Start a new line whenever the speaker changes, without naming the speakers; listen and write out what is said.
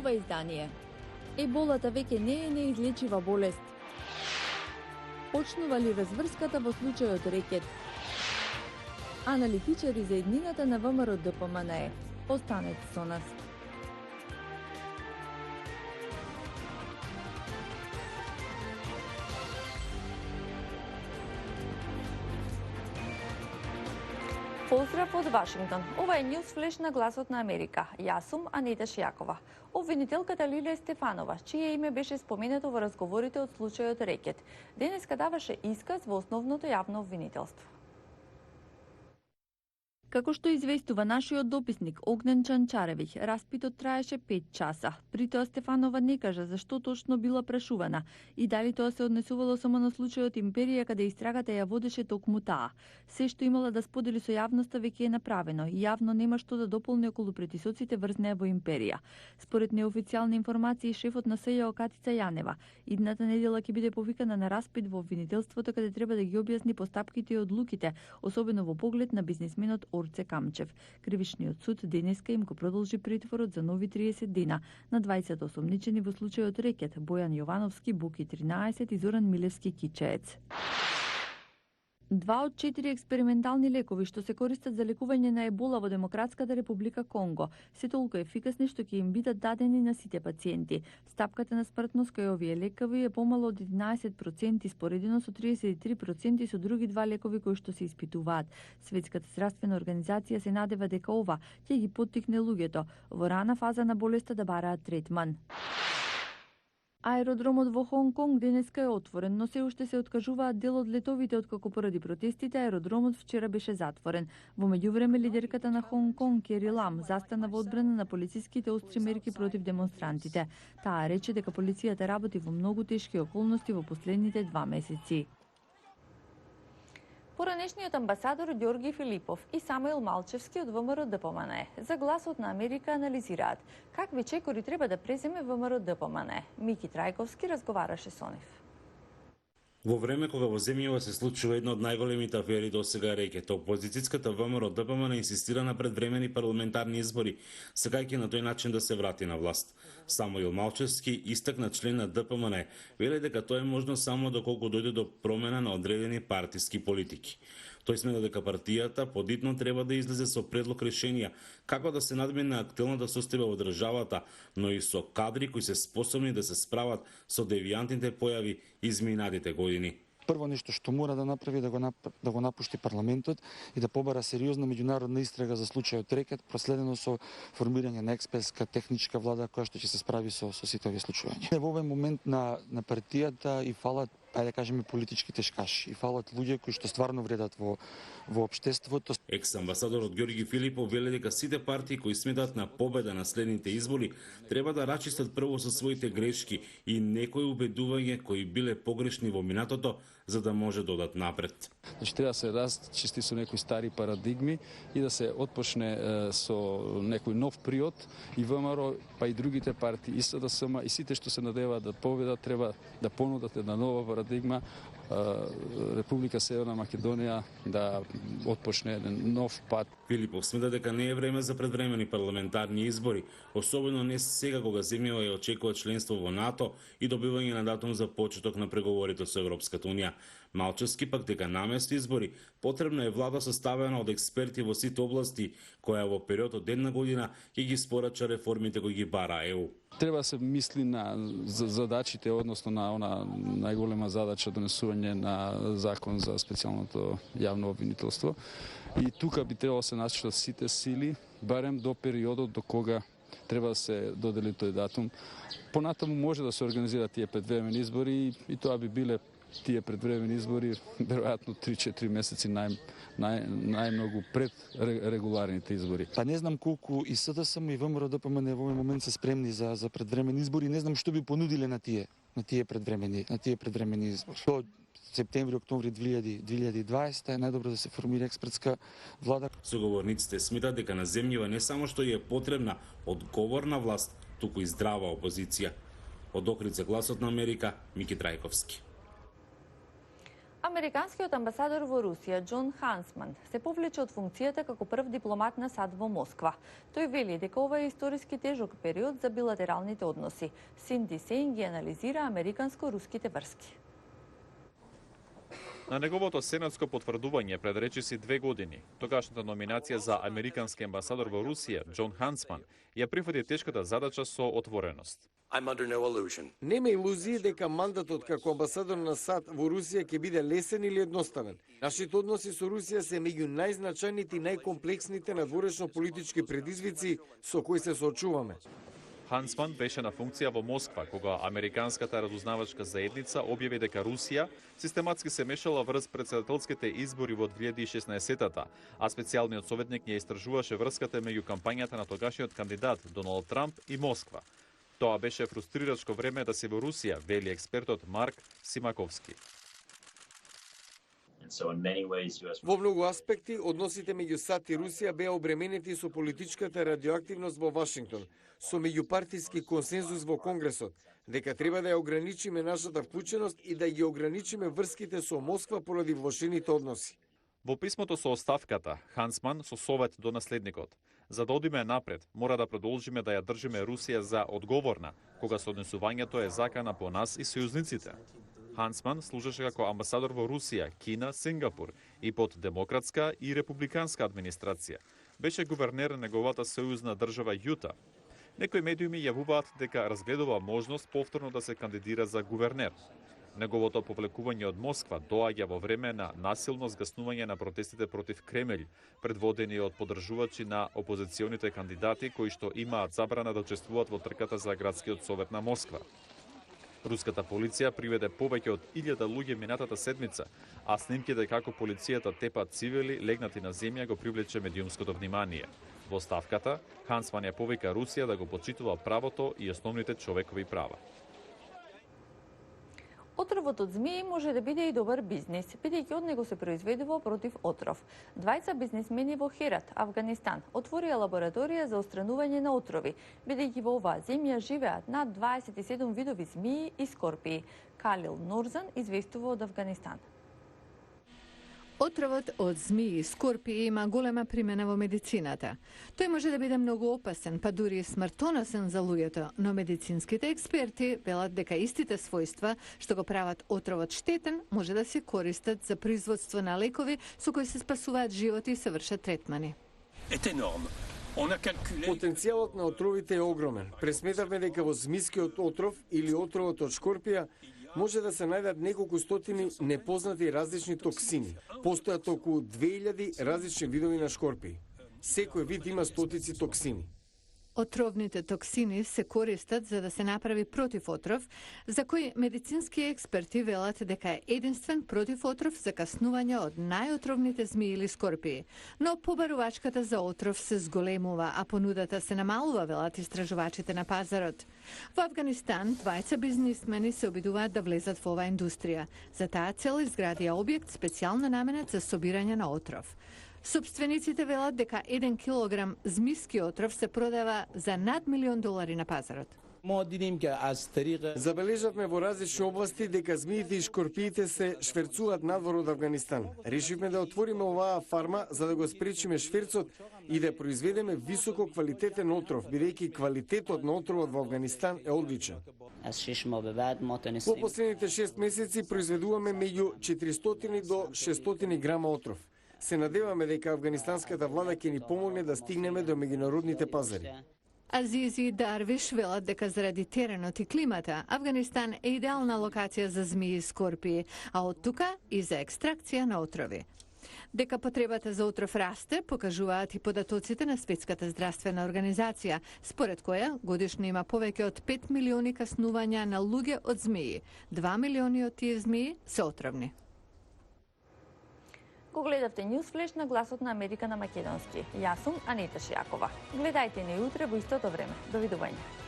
ова издание. Еболата веќе не е неизлечива болест. Почнува ли разврската во случајот рекет? Аналитичари за еднината на ВМРО ДПМНЕ. Останете со нас. Поздрав од Вашингтон. Ова е News Flash на Гласот на Америка. Јас сум Анета Шијакова. Обвинителката Лилија Стефанова, чие име беше споменато во разговорите од случајот рекет, денеска даваше исказ во основното јавно обвинителство. Како што известува нашиот дописник Огнен Чанчаревиќ, распитот траеше 5 часа. При тоа Стефанова не кажа зашто точно била прашувана и дали тоа се однесувало само на случајот Империја каде истрагата ја водеше токму таа. Се што имала да сподели со јавноста веќе е направено и јавно нема што да дополни околу притисоците врз неа во Империја. Според неофицијални информации, шефот на СЈО Катица Јанева идната недела ќе биде повикана на распит во обвинителството каде треба да ги објасни постапките и одлуките, особено во поглед на бизнисменот Орце Камчев. Кривичниот суд денеска им го продолжи притворот за нови 30 дена на 20 осомничени во случајот рекет Бојан Јовановски, Буки 13 и Зоран Милевски Кичеец. 2 од 4 експериментални лекови што се користат за лекување на ебола во Демократската република Конго се толку ефикасни што ќе им бидат дадени на сите пациенти. Стапката на смртност кај овие лекови е помало од 11% споредено со 33% со други два лекови кои што се испитуваат. Светската здравствена организација се надева дека ова ќе ги поттикне луѓето во рана фаза на болеста да бараат третман. Аеродромот во Хонг Конг денеска е отворен, но се уште се откажуваат дел од летовите откако поради протестите аеродромот вчера беше затворен. Во меѓувреме лидерката на Хонг Конг Кери Лам застана во одбрана на полициските остри мерки против демонстрантите. Таа рече дека полицијата работи во многу тешки околности во последните 2 месеци. Поранешниот амбасадор Ѓорги Филипов и Самуил Малчевски од ВМРО ДПМНЕ за Гласот на Америка анализираат какви чекори треба да преземе ВМРО ДПМНЕ. Мики Трајковски разговараше со нив.
Во време кога во земјава се случува една од најголемите афери до сега рекет, опозицијската ВМРО ДПМН инсистира на предвремени парламентарни избори, сакајќи на тој начин да се врати на власт. Самуил Малчевски, истакна член на ДПМН, вели дека тоа е можно само доколку дојде до промена на одредени партиски политики. Тој смета дека партијата подитно треба да излезе со предлог решенија како да се надмине актуелната состојба во државата, но и со кадри кои се способни да се справат со девијантните појави изминатите години.
Прво нешто што мора да направи да го напушти парламентот и да побара сериозна меѓународна истрага за случајот рекет, проследено со формирање на експертска техничка влада која што ќе се справи со сите овие случувања. Во овој момент на партијата и фалат, ајде да кажеме, политички тешкаши и фалат луѓе кои што стварно вредат во општеството.
Екс-амбасадорот Ѓорги Филипов вели дека сите партии кои сметат на победа на следните избори треба да рачистат прво со своите грешки и некои убедувања кои биле погрешни во минатото за да може да одат напред.
Значи треба да се расчисти со некои стари парадигми и да се отпочне со некој нов приод и ВМРО, па и другите партии, и СДСМ и сите што се надеваат да победат треба да понудат една нова парадигма, Република Северна Македонија да отпочне еден нов пат.
Филипов смета дека не е време за предвремени парламентарни избори, особено не сега кога земјава ја очекува членство во НАТО и добивање на датум за почеток на преговорите со Европската унија. Малчевски пак дека наместо избори потребна е влада составена од експерти во сите области, која во период од една година ќе ги спорача реформите кои ги бара ЕУ.
Треба да се мисли на задачите, односно на она најголема задача донесување на закон за специјалното јавно обвинителство. И тука би требало да се насочат сите сили, барем до периодот до кога треба да се додели тој датум. Понатаму може да се организираат тие предвремени избори и тоа би биле тие предвремени избори веројатно 3-4 месеци најмногу пред регуларните избори.
Па не знам колку и СДСМ и ВМРО ДПМН во овој момент се спремни за предвремени избори, не знам што би понудиле на тие предвремени избори. До септември, октомври 2020 е најдобро да се формира експертска влада.
Соговорниците сметат дека на земјава не само што е потребна одговорна власт, туку и здрава опозиција. Од Охрид за Гласот на Америка, Мики Трајковски.
Американскиот амбасадор во Русија Џон Хансман се повлече од функцијата како прв дипломат на САД во Москва. Тој вели дека ова е историски тежок период за билатералните односи. Синди Сейн ги анализира американско-руските врски.
На неговото сенатско потврдување пред речиси 2 години, тогашната номинација за американски амбасадор во Русија Џон Хансман ја прифати тешката задача со отвореност.
Нема илузии дека мандатот како амбасадор на САД во Русија ќе биде лесен или едноставен. Нашите односи со Русија се меѓу најзначајните и најкомплексните надворешно политички предизвици со кои се соочуваме.
Хансман беше на функција во Москва, кога Американската разузнавачка заедница објави дека Русија систематски се мешала врз претседателските избори во 2016-та, а специјалниот советник ја истражуваше врската меѓу кампањата на тогашниот кандидат Доналд Трамп и Москва. Тоа беше фрустрирачко време да се во Русија, вели експертот Марк Симаковски.
Во многу аспекти, односите меѓу САД и Русија беа обременети со политичката радиоактивност во Вашингтон, со меѓупартиски консензус во Конгресот, дека треба да ја ограничиме нашата вклученост и да ги ограничиме врските со Москва поради влошените односи.
Во писмото со оставката, Хансман со совет до наследникот. За да одиме напред, мора да продолжиме да ја држиме Русија за одговорна, кога сооднесувањето е закана по нас и сојузниците. Хансман служеше како амбасадор во Русија, Кина, Сингапур и под демократска и републиканска администрација. Беше гувернер на неговата сојузна држава Јута. Некои медиуми јавуваат дека разгледува можност повторно да се кандидира за гувернер. Неговото повлекување од Москва доаѓа во време на насилно згаснување на протестите против Кремљ, предводени од поддржувачи на опозиционите кандидати кои што имаат забрана да учествуваат во трката за градскиот совет на Москва. Руската полиција приведе повеќе од 1000 луѓе минатата седмица, а снимките како полицијата тепа цивили легнати на земја го привлече медиумското внимание. Во ставката, Хансман ја повика Русија да го почитува правото и основните човекови права.
Отровот од змии може да биде и добар бизнис, бидејќи од него се произведува против отров. Двајца бизнисмени во Херат, Авганистан, отворија лабораторија за отстранување на отрови, бидејќи во оваа земја живеат над 27 видови змии и скорпии. Калил Норзан известува од Авганистан.
Отровот од змии и скорпии има голема примена во медицината. Тој може да биде многу опасен, па дури и смртоносен за луѓето, но медицинските експерти велат дека истите својства што го прават отровот штетен може да се користат за производство на лекови со кои се спасуваат животи и се вршат третмани.
Потенцијалот на отровите е огромен. Пресметавме дека во змискиот отров или отровот од шкорпија може да се најдат неколку стотини непознати различни токсини. Постојат околу 2000 различни видови на шкорпии. Секој вид има стотици токсини.
Отровните токсини се користат за да се направи противотров, за кој медицински експерти велат дека е единствен противотров за каснување од најотровните змии или скорпии. Но побарувачката за отров се зголемува, а понудата се намалува, велат истражувачите на пазарот. Во Авганистан, двајца бизнисмени се обидуваат да влезат во оваа индустрија. За таа цел изградија објект специјално наменет за собирање на отров. Собствениците велат дека 1 килограм змиски отров се продава за над $1 милион на пазарот.
Забележавме во различни области дека змиите и шкорпиите се шверцуваат надвор од Авганистан. Решивме да отвориме оваа фарма за да го спречиме шверцот и да произведеме високо квалитетен отров, бидејќи квалитетот на отровот во Авганистан е одличен. Во последните 6 месеци произведуваме меѓу 400 до 600 грама отров. Се надеваме дека афганистанската влада ќе ни помогне да стигнеме до меѓународните пазари.
Азизи Дарвиш велат дека заради теренот и климата, Авганистан е идеална локација за змии и скорпии, а од тука и за екстракција на отрови. Дека потребата за отров расте, покажуваат и податоците на Светската здравствена организација, според која годишно има повеќе од 5 милиони каснувања на луѓе од змии. 2 милиони од тие змии се отровни.
Го гледавте Ньюсфлеш на Гласот на Америка на македонски. Јас сум Анита Шијакова. Гледајте ни утре во истото време. Довидување.